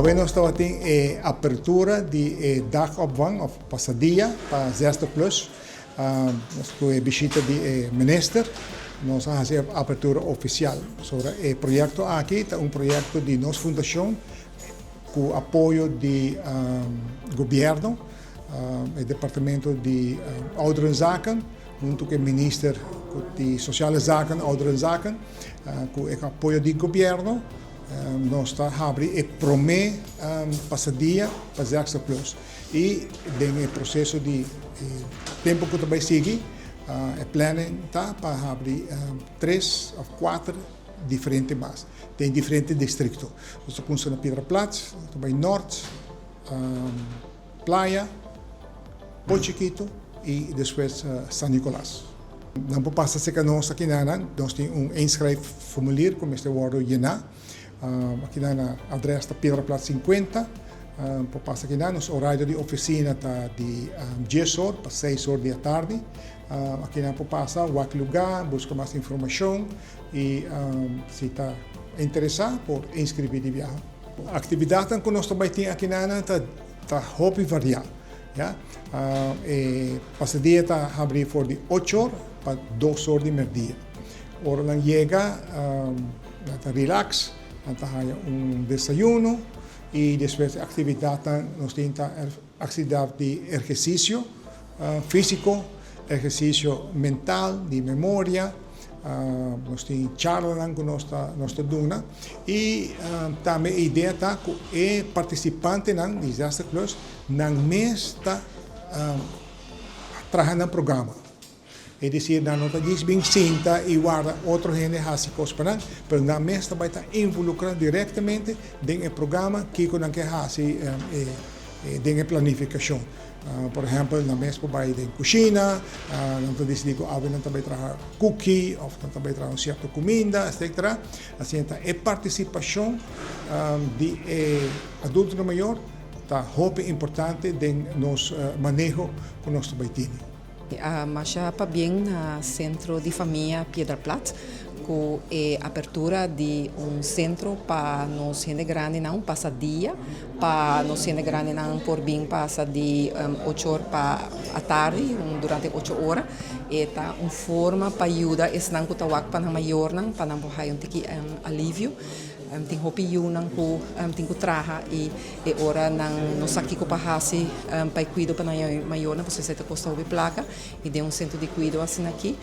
Alweer nog staat in apertura de dagopvang of passadia para 60 plus. Nós visita de minister. Nós fazemos a apertura oficial. Sobre o projeto aqui é projeto de nossa fundação com apoio do governo, o departamento de ouderenzaken, junto com o minister de sociale zaken, ouderenzaken, com o apoio do governo. Nós estamos abrindo o promê passadia para 60 plus. E no processo de tempo que também segue, o plano está para abrir 3 ou 4 diferentes bases. Tem diferentes distritos. Nós estamos na Pedra Platz, também Norte, Playa, Pochiquito e depois São Nicolás. Não passa ser que nós aqui nós temos inschrijfformulier, como este word llenar. Aqui na adresse da Pedra Platz 50. Passa aqui nos horário de oficina está de 10 horas para 6 horas da tarde. Aqui na passa o lugar, busca mais informação e se está interessado por inscrever de viagem. A atividade que nós também temos aqui na está hobby variado. Ja? Passadia está aberto de 8 horas para 2 horas de meio-dia. Hora lang chega, está relax, está desayuno. E depois atividade, nós temos atividade de exercício físico, exercício mental, de memória, nós temos charla com nossa duna e também a ideia está que o participante do Disaster Plus não está trabalhando no programa. É decir, não está bem senta e guarda outro gente assim cospanan, mas na mesa vai estar involucrado diretamente no programa que não quer fazer na planificação. Por exemplo, na mesa vai ter cozinha, não está decidido que não também trabalhar cookie, ou não também trabalhar certa comida, etc. Assim, então, a participação de adulto maior está muito importante no nosso manejo com o nosso baitini. Masha pa bien na Centro de Família Pedra Platz, com a abertura de centro para nós gente grande não passa dia, para nós gente grande não por bem passa de 8 horas para a tarde, durante 8 horas, e tá forma para ajudar esse não que tá para na maior não, para não poder alívio. Tem hopi nang ko tem ko traha e ora nang no sakki ko pahasi pai cuido para maior na você se costa o placa e de centro de cuido assim aqui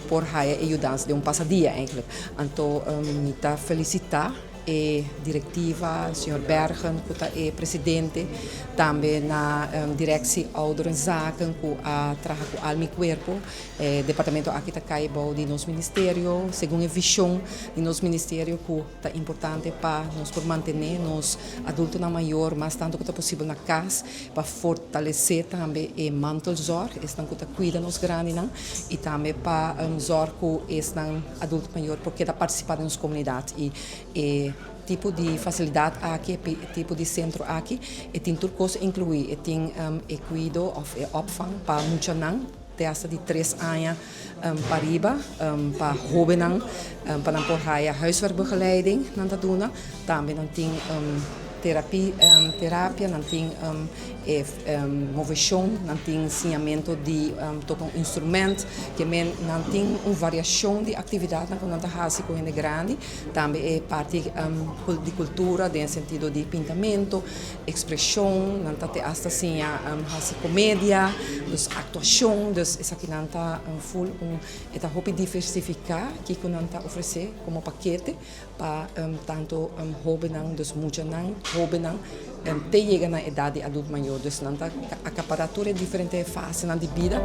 por haia e ajudança de passadia eigenlijk. Então mita felicitar e diretiva, o Sr. Bergen, que é presidente, também na direção ouderenzaken, que trabalha com Almi Corpo, departamento aqui está caibo de nosso ministério, segundo a visão de nosso ministério, que é importante para nós por manter nos adultos na maior, mas tanto que é possível na casa, para fortalecer também o mantelzorg, estão que cuida nos grandes, e também para zorg que estão adulto maior, porque está participando nas comunidades e tipo de facilidade aqui, tipo de centro aqui, e tem tudo coisa incluir, e tem cuido of opvang para muitos não, desde de 3 anos para riba, para jovens, para não porraia huiswerkbegeleiding na doen, também não tem terapia, não tem movição, não tem ensinamento de tocar instrumento, que não tem uma variação de atividade que não está com gente grande, também é parte de cultura, no sentido de pintamento, expressão, não está hasta assim comédia, atuação, isso aqui não está full, está hobby diversificar que não está oferecer como paquete para tanto jovens, dos muitos jovens até chegar na idade adulta maior, então não está acaparar todas as diferentes fases da vida.